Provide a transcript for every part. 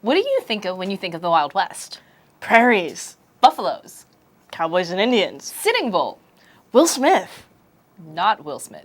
What do you think of when you think of the Wild West? Prairies. Buffaloes. Cowboys and Indians. Sitting Bull. Will Smith. Not Will Smith.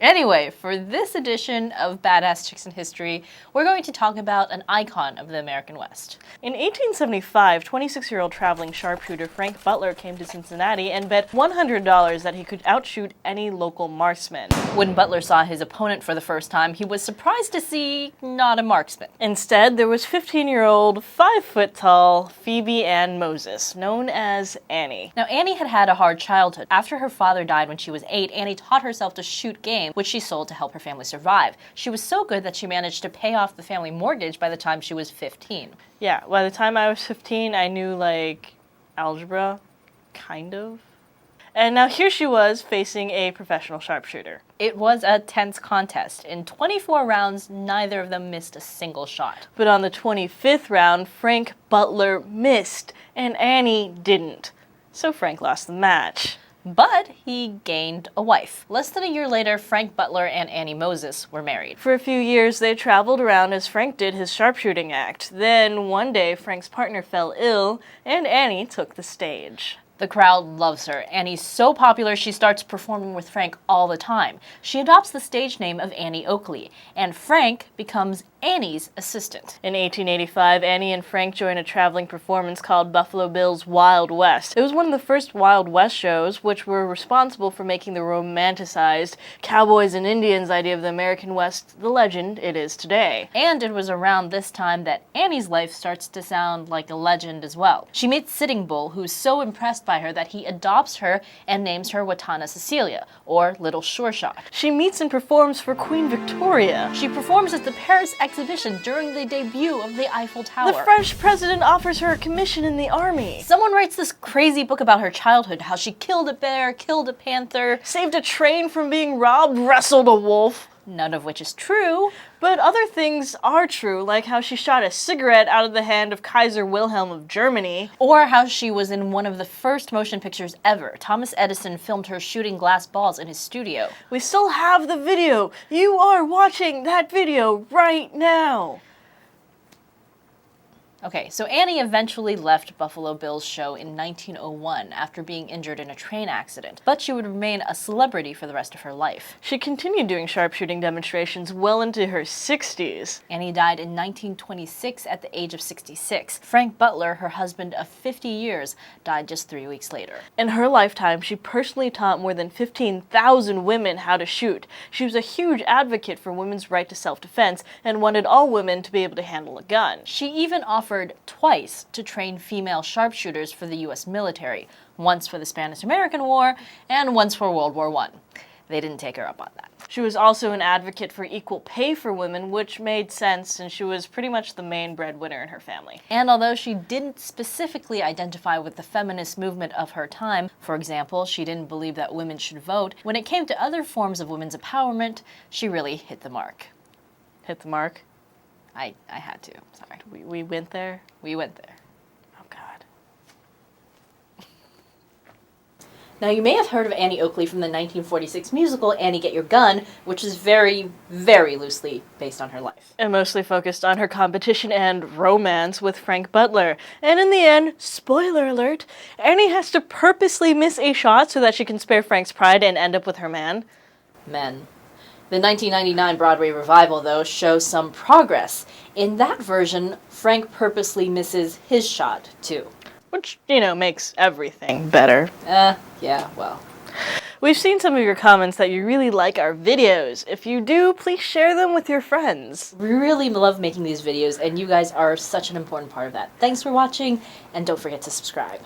Anyway, for this edition of Badass Chicks in History, we're going to talk about an icon of the American West. In 1875, 26-year-old traveling sharpshooter Frank Butler came to Cincinnati and bet $100 that he could outshoot any local marksman. When Butler saw his opponent for the first time, he was surprised to see not a marksman. Instead, there was 15-year-old, 5-foot-tall Phoebe Ann Moses, known as Annie. Now, Annie had had a hard childhood. After her father died when she was 8, Annie taught herself to shoot game, which she sold to help her family survive. She was so good that she managed to pay off the family mortgage by the time she was 15. Yeah, by the time I was 15, I knew, algebra, kind of. And now here she was facing a professional sharpshooter. It was a tense contest. In 24 rounds, neither of them missed a single shot. But on the 25th round, Frank Butler missed, and Annie didn't. So Frank lost the match. But he gained a wife. Less than a year later, Frank Butler and Annie Moses were married. For a few years, they traveled around as Frank did his sharpshooting act. Then, one day, Frank's partner fell ill, and Annie took the stage. The crowd loves her. Annie's so popular, she starts performing with Frank all the time. She adopts the stage name of Annie Oakley, and Frank becomes Annie's assistant. In 1885, Annie and Frank joined a traveling performance called Buffalo Bill's Wild West. It was one of the first Wild West shows, which were responsible for making the romanticized cowboys and Indians idea of the American West the legend it is today. And it was around this time that Annie's life starts to sound like a legend as well. She meets Sitting Bull, who's so impressed by her that he adopts her and names her Watana Cecilia, or Little Sure Shot. She meets and performs for Queen Victoria. She performs at the Paris exhibition during the debut of the Eiffel Tower. The French president offers her a commission in the army. Someone writes this crazy book about her childhood, how she killed a bear, killed a panther, saved a train from being robbed, wrestled a wolf. None of which is true. But other things are true, like how she shot a cigarette out of the hand of Kaiser Wilhelm of Germany. Or how she was in one of the first motion pictures ever. Thomas Edison filmed her shooting glass balls in his studio. We still have the video. You are watching that video right now. Okay, so Annie eventually left Buffalo Bill's show in 1901 after being injured in a train accident, but she would remain a celebrity for the rest of her life. She continued doing sharpshooting demonstrations well into her 60s. Annie died in 1926 at the age of 66. Frank Butler, her husband of 50 years, died just 3 weeks later. In her lifetime, she personally taught more than 15,000 women how to shoot. She was a huge advocate for women's right to self-defense and wanted all women to be able to handle a gun. She even offered twice to train female sharpshooters for the U.S. military, once for the Spanish-American War and once for World War I. They didn't take her up on that. She was also an advocate for equal pay for women, which made sense since she was pretty much the main breadwinner in her family. And although she didn't specifically identify with the feminist movement of her time, for example, she didn't believe that women should vote, when it came to other forms of women's empowerment, she really hit the mark. Hit the mark? I had to, sorry. We went there? We went there. Oh, God. Now, you may have heard of Annie Oakley from the 1946 musical Annie, Get Your Gun, which is very, very loosely based on her life. And mostly focused on her competition and romance with Frank Butler. And in the end, spoiler alert, Annie has to purposely miss a shot so that she can spare Frank's pride and end up with her man. Men. The 1999 Broadway revival, though, shows some progress. In that version, Frank purposely misses his shot, too. Which, makes everything better. Yeah, well. We've seen some of your comments that you really like our videos. If you do, please share them with your friends. We really love making these videos, and you guys are such an important part of that. Thanks for watching, and don't forget to subscribe.